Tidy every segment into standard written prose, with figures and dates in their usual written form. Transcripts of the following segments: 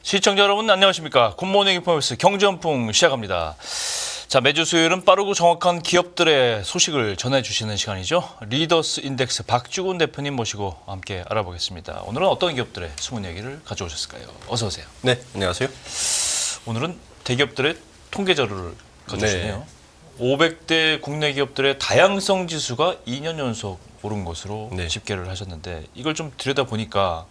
시청자 여러분 안녕하십니까. 굿모닝 인포머스 경제연풍 시작합니다. 자, 매주 수요일은 빠르고 정확한 기업들의 소식을 전해주시는 시간이죠. 리더스 인덱스 박주근 대표님 모시고 함께 알아보겠습니다. 오늘은 어떤 기업들의 숨은 얘기를 가져오셨을까요? 어서 오세요. 네, 안녕하세요. 오늘은 대기업들의 통계 자료를 가져오시네요. 500대 국내 기업들의 다양성 지수가 2년 연속 오른 것으로 집계를 하셨는데 이걸 좀 들여다보니까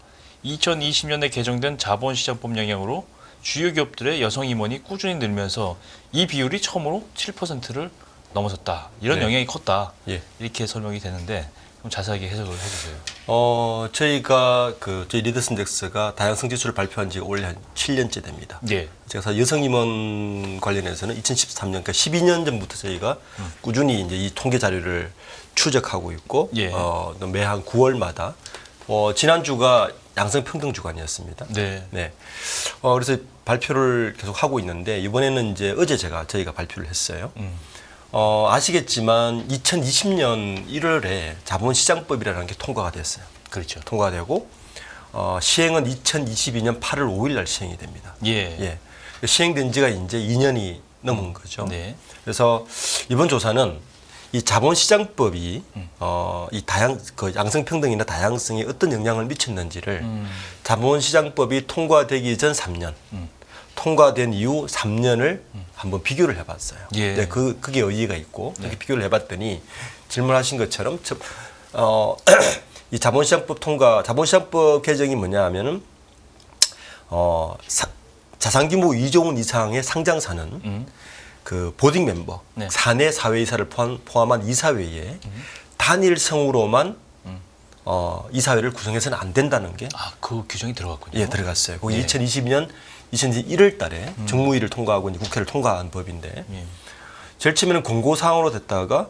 2020년에 개정된 자본시장법 영향으로 주요 기업들의 여성 임원이 꾸준히 늘면서 이 비율이 처음으로 7%를 넘어섰다. 이런 영향이 컸다. 이렇게 설명이 되는데 좀 자세하게 해석을 해주세요. 저희가 저희 리더스 인덱스가 다양성 지수를 발표한 지가 올해 한 7년째 됩니다. 제가 여성 임원 관련해서는 2013년, 그러니까 12년 전부터 저희가 꾸준히 이제 이 통계 자료를 추적하고 있고 매한 9월마다 지난주가 양성평등 주간이었습니다. 그래서 발표를 계속 하고 있는데 이번에는 이제 어제 저희가 발표를 했어요. 아시겠지만 2020년 1월에 자본시장법이라는 게 통과가 됐어요. 그렇죠. 통과가 되고 시행은 2022년 8월 5일 날 시행이 됩니다. 시행된 지가 이제 2년이 넘은 거죠. 그래서 이번 조사는 이 자본시장법이 이 양성평등이나 다양성에 어떤 영향을 미쳤는지를 자본시장법이 통과되기 전 3년, 통과된 이후 3년을 한번 비교를 해봤어요. 그게 의의가 있고 이렇게 비교를 해봤더니 질문하신 것처럼 이 자본시장법 개정이 뭐냐 하면은 자산규모 2조 원 이상의 상장사는 그 보딩 멤버, 사내 사회이사를 포함한 이사회에 단일성으로만 이사회를 구성해서는 안 된다는 게 그 규정이 들어갔군요. 들어갔어요. 거기 2020년 1월 달에 정무위를 통과하고 이제 국회를 통과한 법인데 제일 처음에는 공고사항으로 됐다가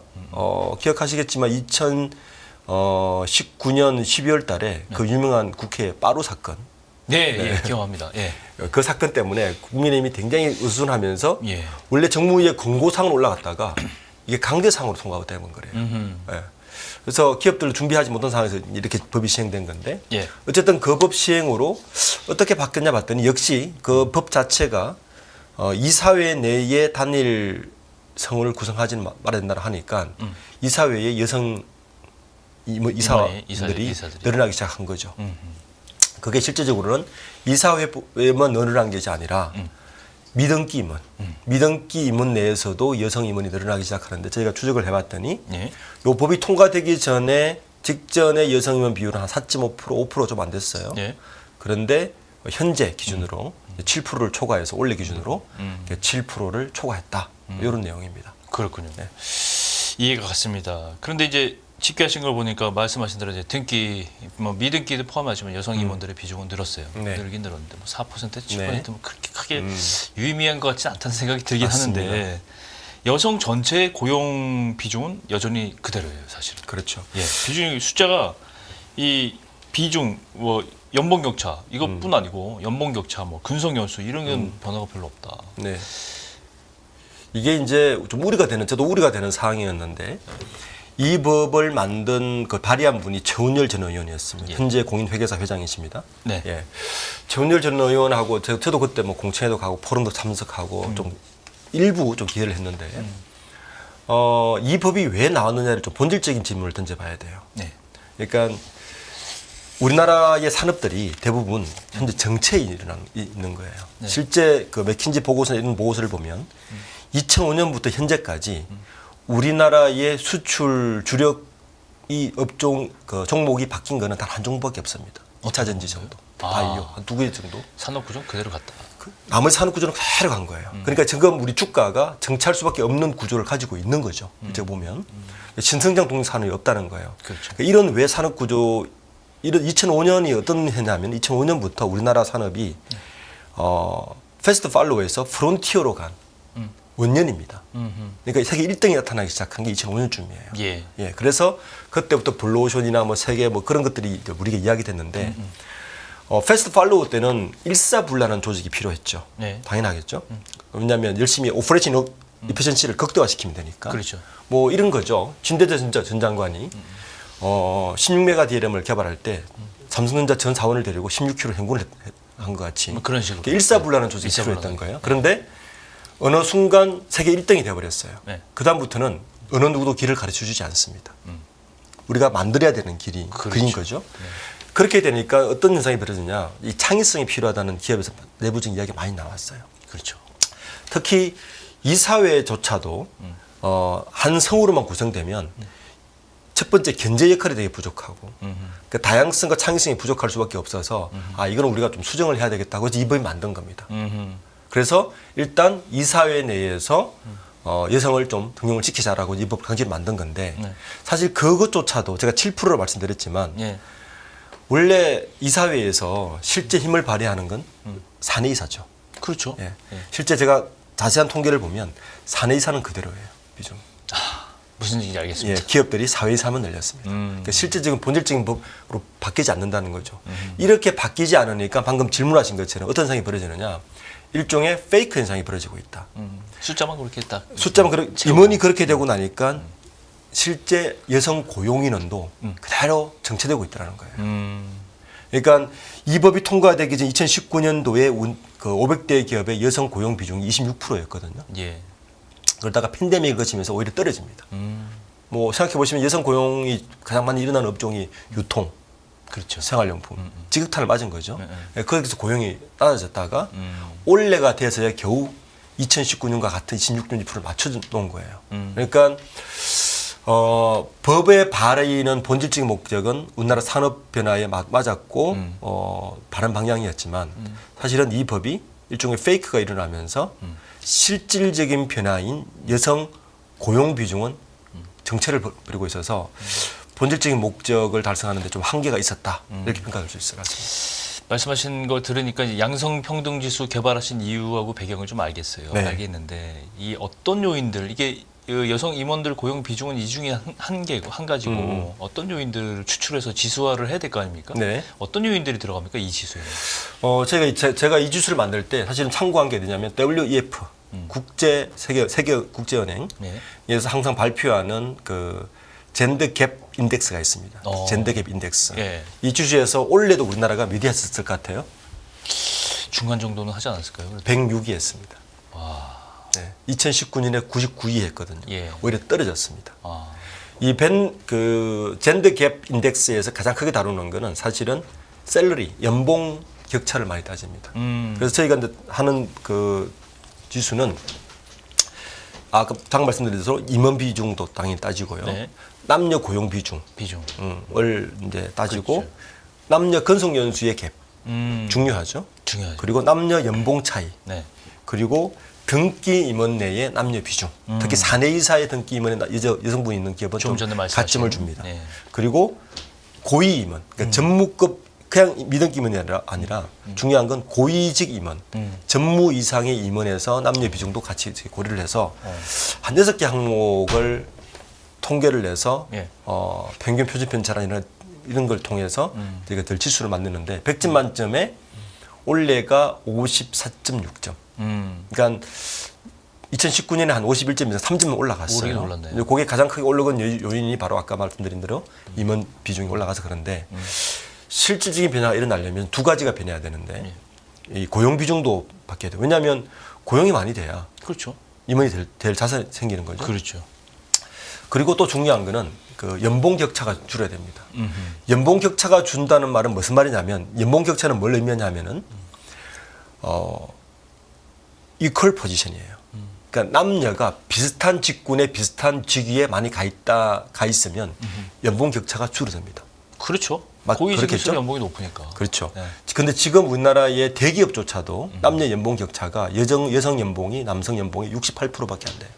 기억하시겠지만 2019년 12월 달에 그 유명한 국회 빠루 사건 기억합니다. 그 사건 때문에 국민의힘이 굉장히 으스스하면서 원래 정무위에 공고사항으로 올라갔다가 이게 강제사항으로 통과가 되는 거래요. 그래서 기업들을 준비하지 못한 상황에서 이렇게 법이 시행된 건데 어쨌든 그 법 시행으로 어떻게 바뀌었냐 봤더니 역시 그 법 자체가 이사회 내에 단일성을 구성하지는 말아야 된다 하니까 이사회에 여성 이사들이 늘어나기 시작한 거죠. 그게 실제적으로는 이사회만 늘어난 것이 아니라 미등기 임원, 미등기 임원 내에서도 여성 임원이 늘어나기 시작하는데 저희가 추적을 해봤더니 이 법이 통과되기 직전에 여성 임원 비율은 한 4.5%, 5% 좀 안 됐어요. 그런데 현재 기준으로 7%를 초과해서 원래 기준으로 7%를 초과했다. 이런 내용입니다. 그렇군요. 이해가 갔습니다. 그런데 이제 집계하신 걸 보니까 말씀하신 대로 이제 등기, 미등기도 포함하지만 여성 임원들의 비중은 늘었어요. 늘긴 늘었는데 4%, 7%면 그렇게 크게 유의미한 것 같지 않다는 생각이 들긴 하는데 여성 전체의 고용 비중은 여전히 그대로예요, 사실은. 그렇죠. 비중이 숫자가 이 비중, 연봉 격차 이것뿐 아니고 연봉 격차, 근속 연수 이런 건 변화가 별로 없다. 이게 이제 좀 저도 우려가 되는 사항이었는데. 이 법을 만든 발의한 분이 최운열 전 의원이었습니다. 현재 공인회계사 회장이십니다. 최운열 전 의원하고 저도 그때 공청회도 가고 포럼도 참석하고 좀 일부 좀 기회를 했는데 이 법이 왜 나왔느냐를 좀 본질적인 질문을 던져봐야 돼요. 그러니까 우리나라의 산업들이 대부분 현재 정체에 있는 거예요. 실제 그 맥킨지 보고서나 이런 보고서를 보면 2005년부터 현재까지 우리나라의 수출 주력 이 업종 종목이 바뀐 거는 단 한 종목밖에 없습니다. 2차 전지 정도, 바이오 한 2개 정도. 산업 구조는 그대로 갔다. 나머지 산업 구조는 그대로 간 거예요. 그러니까 지금 우리 주가가 정체할 수밖에 없는 구조를 가지고 있는 거죠. 이제 보면 신성장 동력 산업이 없다는 거예요. 그러니까 이런 왜 산업 구조 이런 2005년이 어떤 해냐면 2005년부터 우리나라 산업이 패스트 팔로우에서 프론티어로 간 원년입니다. 그러니까 세계 1등이 나타나기 시작한 게 2005년쯤이에요. 그래서 그때부터 블루오션이나 세계 그런 것들이 우리가 이야기됐는데 패스트 팔로우 때는 일사불란한 조직이 필요했죠. 당연하겠죠. 왜냐하면 열심히 오퍼레이션 이피션시를 극대화시키면 되니까. 이런 거죠. 진대재 전 장관이 16메가 DRAM을 개발할 때 삼성전자 전 사원을 데리고 16km 행군을 한 것 같이 뭐 그런 식으로 일사불란한 조직이 필요했던 거예요. 그런데 어느 순간 세계 1등이 되어버렸어요. 네. 그다음부터는 어느 누구도 길을 가르쳐주지 않습니다. 우리가 만들어야 되는 길인 거죠. 네. 그렇게 되니까 어떤 현상이 벌어지냐. 이 창의성이 필요하다는 기업에서 내부적인 이야기가 많이 나왔어요. 그렇죠. 특히 이사회조차도 한 성으로만 구성되면 첫 번째 견제 역할이 되게 부족하고 그 다양성과 창의성이 부족할 수밖에 없어서 이거는 우리가 좀 수정을 해야 되겠다고 해서 이 법이 만든 겁니다. 그래서 일단 이사회 내에서 여성을 좀 등용을 시키자라고 이 법 강제로 만든 건데 네. 사실 그것조차도 제가 7%를 말씀드렸지만 예. 원래 이사회에서 실제 힘을 발휘하는 건 사내이사죠. 그렇죠. 예. 예. 실제 제가 자세한 통계를 보면 사내이사는 그대로예요. 비중. 무슨 얘기인지 알겠습니다. 예, 기업들이 사회이사만 늘렸습니다. 그러니까 실제 지금 본질적인 법으로 바뀌지 않는다는 거죠. 이렇게 바뀌지 않으니까 방금 질문하신 것처럼 어떤 현상이 벌어지느냐. 일종의 페이크 현상이 벌어지고 있다. 숫자만 그렇게 딱 숫자만 임원이 그렇게 되고 나니까 실제 여성 고용 인원도 그대로 정체되고 있다는 거예요. 그러니까 이 법이 통과되기 전 2019년도에 그 500대 기업의 여성 고용 비중이 26%였거든요. 예. 그러다가 팬데믹을 거치면서 오히려 떨어집니다. 뭐 생각해 보시면 여성 고용이 가장 많이 일어나는 업종이 유통, 그렇죠. 생활용품, 지극탄을 맞은 거죠. 네. 거기서 고용이 떨어졌다가 올해가 돼서야 겨우 2019년과 같은 26.2%를 맞춰놓은 거예요. 그러니까 법의 발의는 본질적인 목적은 우리나라 산업 변화에 맞았고 바른 방향이었지만 사실은 이 법이 일종의 페이크가 일어나면서 실질적인 변화인 여성 고용 비중은 정체를 벌이고 있어서 본질적인 목적을 달성하는 데 좀 한계가 있었다. 이렇게 평가할 수 있을 것 같습니다. 말씀하신 거 들으니까 이제 양성평등지수 개발하신 이유하고 배경을 좀 알겠어요. 네. 알겠는데 이 어떤 요인들 이게 여성 임원들 고용 비중은 이 중에 한 가지고 어떤 요인들을 추출해서 지수화를 해야 될 거 아닙니까? 네. 어떤 요인들이 들어갑니까 이 지수에? 제가 이 지수를 만들 때 사실은 참고한 게 뭐냐면 WEF 세계 국제은행 네. 에서 항상 발표하는 그 젠더 갭 인덱스가 있습니다. 젠더 갭 인덱스. 예. 이 지수에서 올해도 우리나라가 몇 위 했을 것 같아요? 중간 정도는 하지 않았을까요? 106위 했습니다. 와. 네. 2019년에 99위 했거든요. 예. 오히려 떨어졌습니다. 아. 이 젠더 갭 인덱스에서 가장 크게 다루는 거는 사실은 셀러리, 연봉 격차를 많이 따집니다. 그래서 저희가 이제 하는 그 지수는 아까 방 말씀드린 대로 임원 비중도 당연히 따지고요. 네. 남녀 고용 비중을 이제 따지고 그렇죠. 남녀 근속 연수의 갭 중요하죠. 중요하죠. 그리고 남녀 연봉 차이. 네. 그리고 등기 임원 내의 남녀 비중. 특히 사내 이사의 등기 임원에 여성분이 있는 기업은 좀 가점을 줍니다. 네. 그리고 고위 임원, 그러니까 전무급 그냥 미등기 임원이 아니라 중요한 건 고위직 임원, 전무 이상의 임원에서 남녀 비중도 같이 고려를 해서 한 6개 항목을 통계를 내서 예. 평균 표준 편차나 이런 걸 통해서 저희가 덜 지수를 만드는데 100점 만점에 올해가 54.6점. 그러니까 2019년에 한 51점에서 3점 올라갔어요. 오르긴 올랐네요. 그게 가장 크게 올라간 요인이 바로 아까 말씀드린 대로 임원 비중이 올라가서 그런데 실질적인 변화가 일어나려면 두 가지가 변해야 되는데 이 고용 비중도 바뀌어야 돼요. 왜냐하면 고용이 많이 돼야 그렇죠. 임원이 될 자산이 생기는 거죠. 그렇죠. 그리고 또 중요한 거는 그 연봉 격차가 줄어야 됩니다. 연봉 격차가 준다는 말은 무슨 말이냐면 연봉 격차는 뭘 의미하냐면은 이퀄 포지션이에요. 그러니까 남녀가 비슷한 직군에 비슷한 직위에 많이 가 있으면 연봉 격차가 줄어듭니다. 그렇죠. 그렇겠죠? 고위직일수록 연봉이 높으니까. 그렇죠. 네. 근데 지금 우리나라의 대기업조차도 남녀 연봉 격차가 여성 연봉이 남성 연봉이 68%밖에 안 돼요.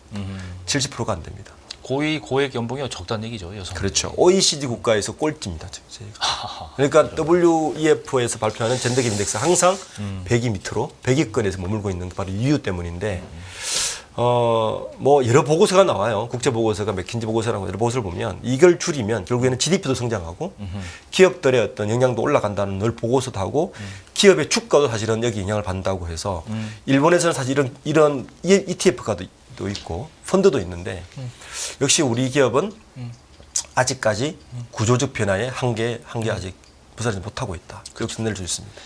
70%가 안 됩니다. 고액 연봉이 적다는 얘기죠, 여성. 그렇죠. OECD 국가에서 꼴찌입니다. 저희가. 그러니까 WEF에서 발표하는 젠더 갭 인덱스 항상 100위 밑으로 100위권에서 머물고 있는 바로 이유 때문인데 뭐 여러 보고서가 나와요. 국제 보고서가 맥킨지 보고서라고 여러 보고서를 보면 이걸 줄이면 결국에는 GDP도 성장하고 기업들의 어떤 영향도 올라간다는 늘 보고서도 하고 기업의 주가도 사실은 여기 영향을 받는다고 해서 일본에서는 사실 이런 ETF가 또 있고 펀드도 있는데 역시 우리 기업은 아직까지 구조적 변화의 한계 아직 부사하지 못하고 있다. 그렇게 내릴 수 있습니다.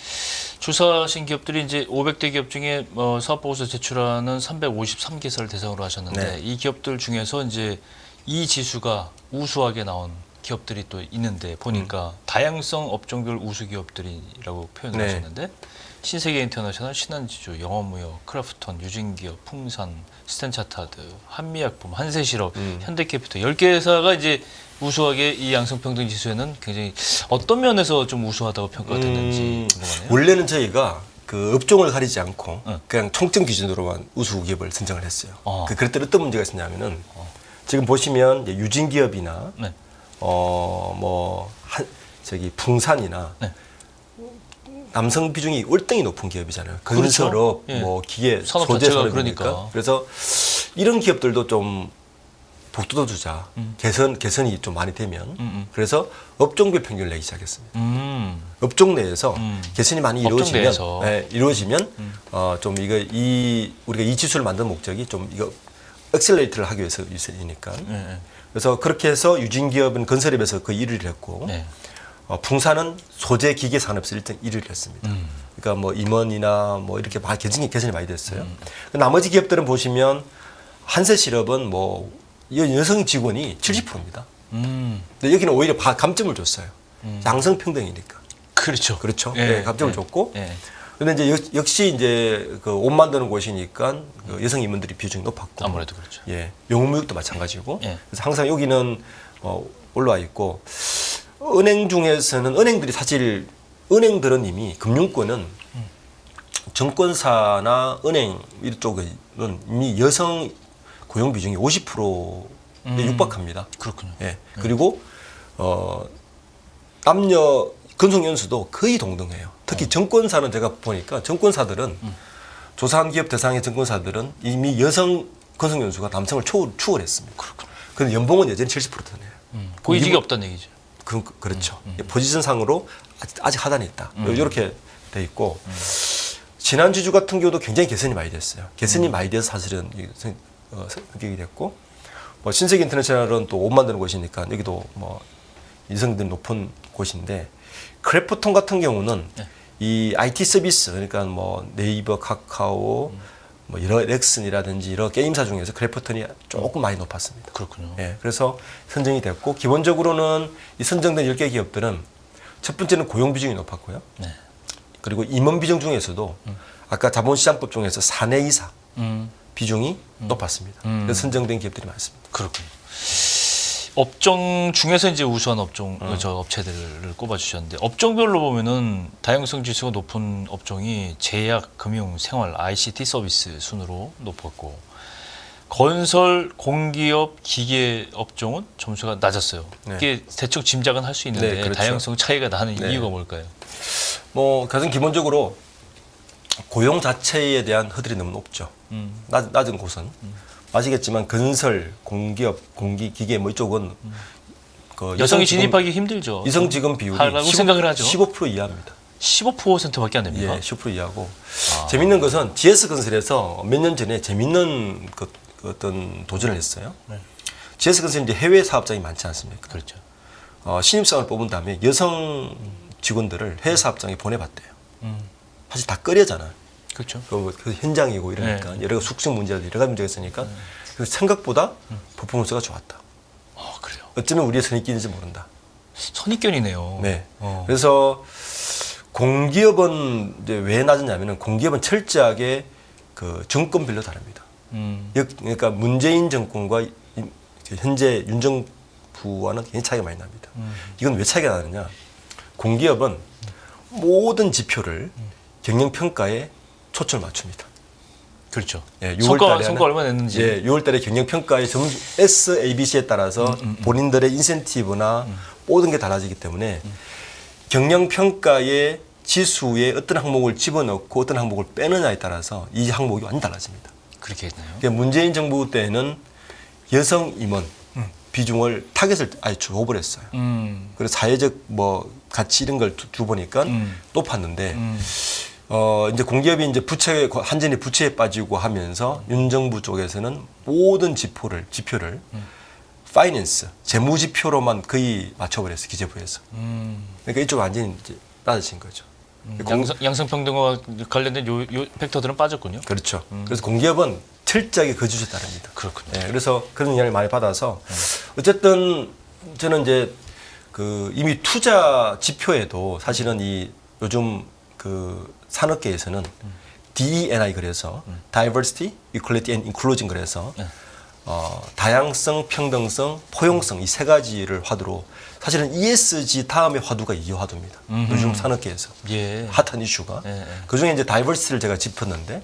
조사하신 기업들이 이제 500대 기업 중에 사업보고서 제출하는 353개사를 대상으로 하셨는데 네. 이 기업들 중에서 이제 이 지수가 우수하게 나온 기업들이 또 있는데 보니까 다양성 업종별 우수 기업들이라고 표현을 네. 하셨는데 신세계 인터내셔널, 신한지주, 영업무역, 크라프톤, 유진기업, 풍산, 스탠차타드, 한미약품, 한세실업, 현대캐피털 10개사가 이제 우수하게 이 양성평등 지수에는 굉장히 어떤 면에서 좀 우수하다고 평가가 됐는지 궁금하네요. 원래는 저희가 그 업종을 가리지 않고 응. 그냥 총점 기준으로만 우수 기업을 선정을 했어요. 어. 그랬더니 어떤 문제가 있었냐면은 지금 보시면 이제 유진기업이나 네. 저기 풍산이나 네. 남성 비중이 월등히 높은 기업이잖아요. 그렇죠. 건설업, 예. 뭐 기계, 산업 소재 자체가 산업이니까. 그러니까. 그래서 이런 기업들도 좀 복도도 주자. 개선이 좀 많이 되면. 그래서 업종별 평균을 내기 시작했습니다. 업종 내에서 개선이 많이 업종 이루어지면, 내에서. 네, 좀 우리가 이 지수를 만든 목적이 좀 이거 액셀레이트를 하기 위해서이니까. 네. 그래서 그렇게 해서 유진기업은 건설업에서 거의 1위를 했고, 네. 풍산은 소재 기계 산업에서 1위를 했습니다. 그러니까 뭐 임원이나 뭐 이렇게 개선이 많이 됐어요. 나머지 기업들은 보시면 한세실업은 뭐 여성 직원이 70%입니다. 근데 여기는 오히려 감점을 줬어요. 양성평등이니까. 그렇죠. 그렇죠. 예. 네, 감점을 줬고. 예. 근데 이제 역시 이제 그 옷 만드는 곳이니까 그 여성 임원들이 비중이 높았고. 아무래도 그렇죠. 예. 영업무역도 마찬가지고. 예. 그래서 항상 여기는 올라와 있고. 은행 중에서는 은행들은 이미 금융권은 증권사나 은행 이쪽은 이미 여성 고용 비중이 50%에 육박합니다. 그렇군요. 예. 그리고 남녀 근속 연수도 거의 동등해요. 특히 증권사는 제가 보니까 증권사들은 조사한 기업 대상의 증권사들은 이미 여성 근속 연수가 남성을 추월했습니다. 그렇군요. 그런데 연봉은 여전히 70%네요. 고위직이 없다는 얘기죠. 그렇죠. 포지션상으로 아직 하단에 있다. 이렇게 돼 있고 지난주 같은 경우도 굉장히 개선이 많이 됐어요. 개선이 많이 돼서 사실은 성격이 됐고 뭐 신세계 인터내셔널은 또 옷 만드는 곳이니까 여기도 뭐 인성들이 높은 곳인데 크래프톤 같은 경우는 네. 이 IT 서비스 그러니까 뭐 네이버, 카카오, 뭐 여러 넥슨이라든지 여러 게임사 중에서 크래프톤이 조금 많이 높았습니다. 그렇군요. 예, 그래서 선정이 됐고 기본적으로는 이 선정된 10개 기업들은 첫 번째는 고용 비중이 높았고요. 네. 그리고 임원 비중 중에서도 아까 자본시장법 중에서 4내 이상 비중이 높았습니다. 그래서 선정된 기업들이 많습니다. 그렇군요. 업종 중에서 이제 우수한 업체들을 꼽아주셨는데 업종별로 보면은 다양성 지수가 높은 업종이 제약, 금융, 생활, ICT 서비스 순으로 높았고 건설, 공기업, 기계 업종은 점수가 낮았어요. 네. 이게 대충 짐작은 할 수 있는데 네, 그렇죠. 다양성 차이가 나는 네. 이유가 뭘까요? 뭐 가장 기본적으로 고용 자체에 대한 허들이 너무 높죠. 낮은 곳은 아시겠지만 건설, 공기업, 기계 뭐 이쪽은 그 여성이 진입하기 힘들죠. 이성 직원 비율이 하라고 생각을 하죠. 15% 이하입니다. 15%밖에 안 됩니까? 예, 15% 이하고 재밌는 것은 GS건설에서 몇 년 전에 재밌는 그 어떤 도전을 했어요. 네. GS건설이 이제 해외 사업장이 많지 않습니까? 그렇죠. 신입사원을 뽑은 다음에 여성 직원들을 해외 사업장에 보내봤대요. 사실 다 꺼려잖아요. 그렇죠. 그 현장이고 이러니까 여러 숙성 문제들 여러 가지 문제가 있으니까 그래서 생각보다 퍼포먼스가 좋았다. 그래요. 어쩌면 우리의 선입견인지 모른다. 선입견이네요. 네. 그래서 공기업은 이제 왜 낮았냐면은 공기업은 철저하게 그 정권별로 다릅니다. 그러니까 문재인 정권과 현재 윤 정부와는 굉장히 차이가 많이 납니다. 이건 왜 차이가 나느냐? 공기업은 모든 지표를 경영평가에 초점을 맞춥니다. 그렇죠. 예, 성과 얼마 냈는지. 예, 6월달에 경영평가의 SABC에 따라서 본인들의 인센티브나 모든 게 달라지기 때문에 경영평가의 지수에 어떤 항목을 집어넣고 어떤 항목을 빼느냐에 따라서 이 항목이 완전 달라집니다. 그렇게 했나요? 그러니까 문재인 정부 때는 여성 임원 비중을 타겟을 아예 줘버렸어요. 그래서 사회적 뭐 가치 이런 걸 줘보니까 높았는데 이제 공기업이 이제 한전이 부채에 빠지고 하면서 윤 정부 쪽에서는 모든 지표를 파이낸스 재무 지표로만 거의 맞춰버렸어요. 기재부에서. 그러니까 이쪽 완전히 이제 낮아진 거죠. 양성평등과 관련된 요 팩터들은 빠졌군요. 그렇죠. 그래서 공기업은 철저하게 그 주주에 따릅니다. 그렇군요. 예, 그래서 그런 이야기를 많이 받아서 어쨌든 저는 이제 그 이미 투자 지표에도 사실은 이 요즘 그 산업계에서는 DENI 그래서 Diversity, Equality and Inclusion 그래서 다양성, 평등성, 포용성 이 세 가지를 화두로 사실은 ESG 다음에 화두가 이 화두입니다. 요즘 산업계에서 예. 핫한 이슈가 예. 그 중에 이제 다이버시티를 제가 짚었는데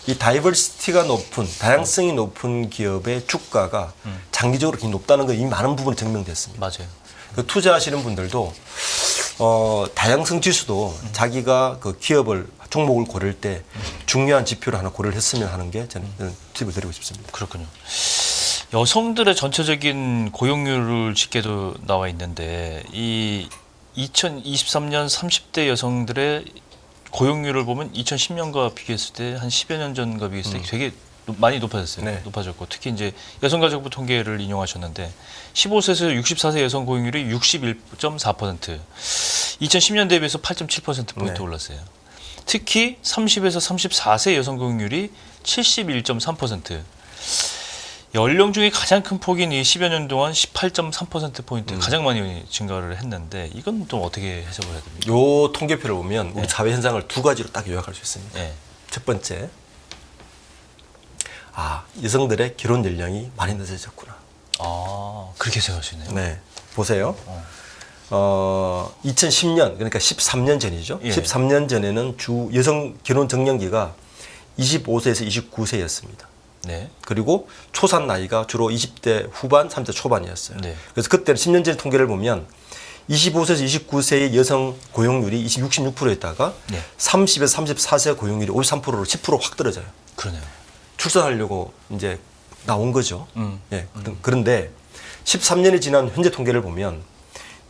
이 다이버시티가 높은 다양성이 높은 기업의 주가가 장기적으로 굉장히 높다는 거 이미 많은 부분이 증명됐습니다. 맞아요. 그 투자하시는 분들도 다양성 지수도 자기가 그 기업을 종목을 고를 때 중요한 지표를 하나 고려를 했으면 하는 게 저는 팁을 드리고 싶습니다. 그렇군요. 여성들의 전체적인 고용률을 집계도 나와 있는데 이 2023년 30대 여성들의 고용률을 보면 2010년과 비교했을 때 한 10여 년 전과 비교했을 때 되게 많이 높아졌어요. 네. 높아졌고 특히 이제 여성가족부 통계를 인용하셨는데 15세에서 64세 여성 고용률이 61.4%, 2010년 대비해서 8.7%포인트 네. 올랐어요. 특히 30에서 34세 여성 고용률이 71.3%. 연령 중에 가장 큰 폭인 이 10여 년 동안 18.3%포인트 가장 많이 증가를 했는데 이건 좀 어떻게 해석을 해야 됩니까? 요 통계표를 보면 우리 사회 현상을 두 가지로 딱 요약할 수 있습니다. 네. 첫 번째, 여성들의 결혼 연령이 많이 늦어졌구나. 그렇게 생각하시네요. 네, 보세요. 2010년 그러니까 13년 전이죠. 예. 13년 전에는 주 여성 결혼 정년기가 25세에서 29세였습니다. 네. 그리고 초산 나이가 주로 20대 후반, 30대 초반이었어요. 네. 그래서 그때는 10년 전 통계를 보면 25세에서 29세의 여성 고용률이 66%였다가 네. 30에서 34세 고용률이 53%로 10% 확 떨어져요. 그러네요. 출산하려고 이제 나온 거죠. 예. 그런데 13년이 지난 현재 통계를 보면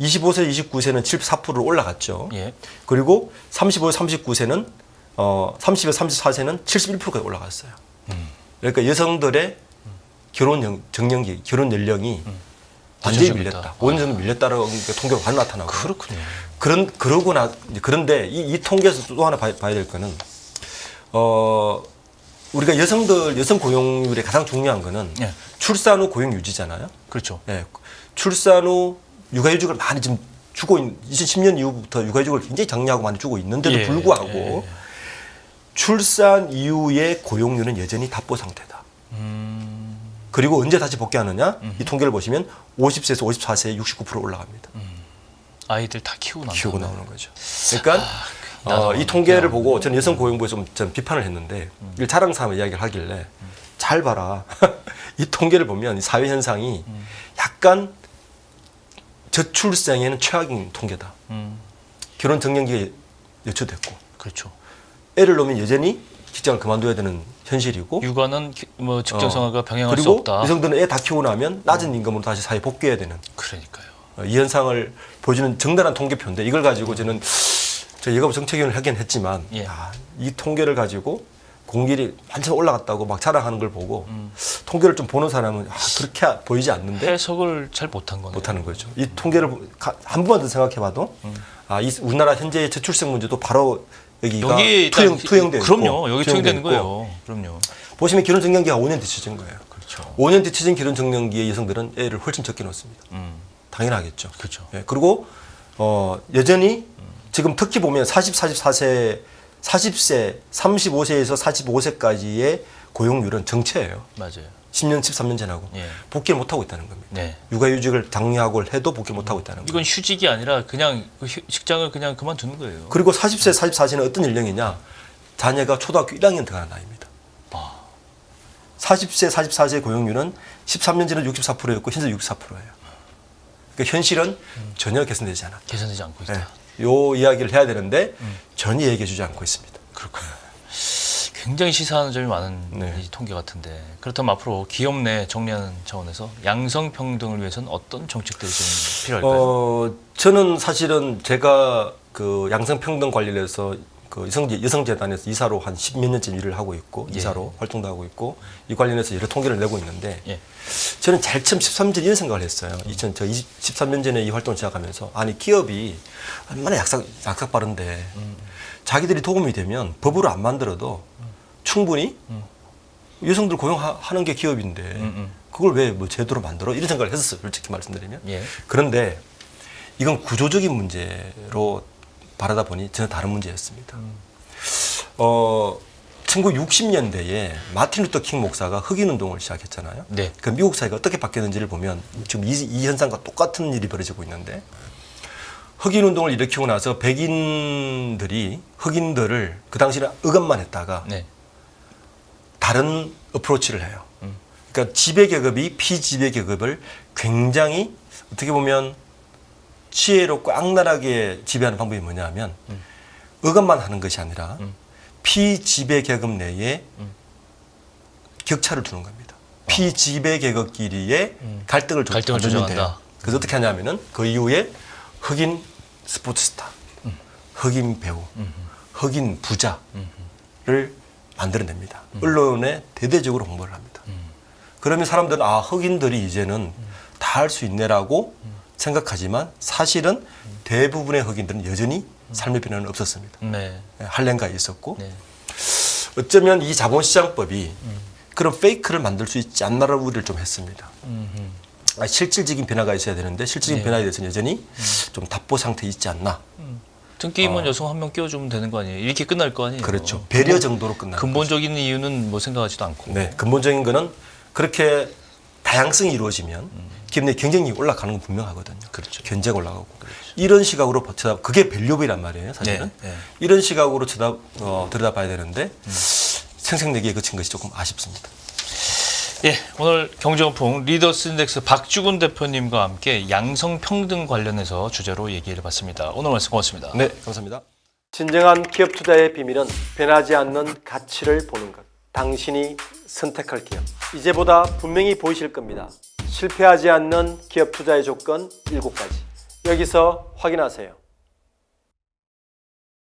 25세, 29세는 74%로 올라갔죠. 예. 그리고 35, 39세는 30에서 34세는 71%까지 올라갔어요. 그러니까 여성들의 결혼 정년기, 결혼 연령이 완전히 밀렸다. 5년 정도 밀렸다는 통계가 바로 나타나고. 그렇군요. 그런데 이 통계에서 또 하나 봐야 될 거는 우리가 여성 고용률에 가장 중요한 거는 예. 출산 후 고용 유지잖아요. 그렇죠. 예. 출산 후 육아휴직을 많이 지금 주고 2010년 이후부터 육아휴직을 굉장히 장려하고 많이 주고 있는데도 불구하고 출산 이후의 고용률은 여전히 답보 상태다. 그리고 언제 다시 복귀하느냐? 이 통계를 보시면 50세에서 54세에 69% 올라갑니다. 아이들 다 키우고 나오는 거죠. 그러니까 이 통계를 보고 저는 여성 고용부에 좀 비판을 했는데 이걸 자랑 삼아 이야기를 하길래 잘 봐라. 이 통계를 보면 이 사회 현상이 약간 저출생에는 최악인 통계다. 결혼 정년기가 여초됐고, 그렇죠. 애를 놓으면 여전히 직장을 그만둬야 되는 현실이고, 육아는 뭐 직장 생활과 병행할 수 그리고 없다. 여성들은 애 다 키우고 나면 낮은 임금으로 다시 사회에 복귀해야 되는. 그러니까요. 이 현상을 보여주는 정당한 통계표인데 이걸 가지고 저는 저 여가부 정책위원을 하긴 했지만 이 통계를 가지고 공길이 완전 올라갔다고 막 자랑하는 걸 보고 통계를 좀 보는 사람은 그렇게 보이지 않는데 해석을 잘 못한 거네요. 못하는 거죠. 이 통계를 한 번만 더 생각해봐도 이 우리나라 현재의 저출생 문제도 바로 여기가 투영되어 있고 그럼요. 여기 투영되는 거예요. 그럼요. 보시면 결혼 정년기가 5년 뒤쳐진 거예요. 그렇죠. 5년 뒤쳐진 결혼 정년기의 여성들은 애를 훨씬 적게 낳습니다. 당연하겠죠. 그렇죠. 예, 그리고 여전히 지금 특히 보면 40세, 35세에서 45세까지의 고용률은 정체예요. 맞아요. 10년, 13년 전하고 복귀를 못하고 있다는 겁니다. 네. 육아휴직을 장려하고 해도 복귀를 못하고 있다는 거예요. 이건 휴직이 아니라 그냥 직장을 그냥 그만두는 거예요. 그리고 40세, 44세는 어떤 연령이냐? 자녀가 초등학교 1학년 들어가는 나이입니다. 40세, 44세 고용률은 13년 전에 64%였고 현재 64%예요. 그러니까 현실은 전혀 개선되지 않았다. 개선되지 않고 있다. 요 이야기를 해야 되는데 전혀 얘기해 주지 않고 있습니다. 그렇군요. 굉장히 시사하는 점이 많은 이 통계 같은데 그렇다면 앞으로 기업 내 정리하는 차원에서 양성 평등을 위해서는 어떤 정책들이 좀 필요할까요? 저는 사실은 제가 그 양성 평등 관련해서 그 여성재단에서 이사로 한 10몇 년째 일을 하고 있고 이사로 활동도 하고 있고 이 관련해서 여러 통계를 내고 있는데 저는 제일 처음 13년 전에 이런 생각을 했어요. 13년 전에 이 활동을 시작하면서 아니 기업이 얼마나 약삭 빠른데 자기들이 도움이 되면 법으로 안 만들어도 충분히 여성들 고용하는 게 기업인데 그걸 왜 뭐 제도로 만들어? 이런 생각을 했었어요. 솔직히 말씀드리면. 예. 그런데 이건 구조적인 문제로 바라다 보니 전혀 다른 문제였습니다. 1960년대에 마틴 루터 킹 목사가 흑인 운동을 시작했잖아요. 네. 그 미국 사회가 어떻게 바뀌었는지를 보면 지금 이 현상과 똑같은 일이 벌어지고 있는데 흑인 운동을 일으키고 나서 백인들이 흑인들을 그 당시에 억압만 했다가 네. 다른 어프로치를 해요. 그러니까 지배계급이 피지배계급을 굉장히 어떻게 보면 지혜롭고 악랄하게 지배하는 방법이 뭐냐면 억압만 하는 것이 아니라 피지배계급 내에 격차를 두는 겁니다. 피지배계급끼리의 갈등을 조정한다. 그래서 어떻게 하냐면은 그 이후에 흑인 스포츠스타, 흑인 배우, 흑인 부자를 만들어냅니다. 언론에 대대적으로 홍보를 합니다. 그러면 사람들은 아 흑인들이 이제는 다 할 수 있네라고 생각하지만 사실은 대부분의 흑인들은 여전히 삶의 변화는 없었습니다. 네. 할렘가에 있었고 네. 어쩌면 이 자본시장법이 그런 페이크를 만들 수 있지 않나라고 우려를 좀 했습니다. 실질적인 변화가 있어야 되는데 실질적인 변화에 대해서는 여전히 좀 답보 상태에 있지 않나. 등기임원 여성 한 명 끼워주면 되는 거 아니에요? 이렇게 끝날 거 아니에요? 그렇죠. 배려 정도로 끝나는 근본적인 이유는 뭐 생각하지도 않고. 네, 근본적인 거는 그렇게 다양성이 이루어지면 기업 내 경쟁력이 올라가는 건 분명하거든요. 그렇죠. 견제가 올라가고. 이런 시각으로 그게 밸류업이란 말이에요, 사실은. 네, 네. 이런 시각으로 들여다봐야 되는데 생색내기에 그친 것이 조금 아쉽습니다. 예, 오늘 경제원풍 리더스 인덱스 박주근 대표님과 함께 양성평등 관련해서 주제로 얘기를 해봤습니다. 오늘 말씀 고맙습니다. 네, 감사합니다. 진정한 기업 투자의 비밀은 변하지 않는 가치를 보는 것. 당신이 선택할 기업. 이제보다 분명히 보이실 겁니다. 실패하지 않는 기업 투자의 조건 7가지. 여기서 확인하세요.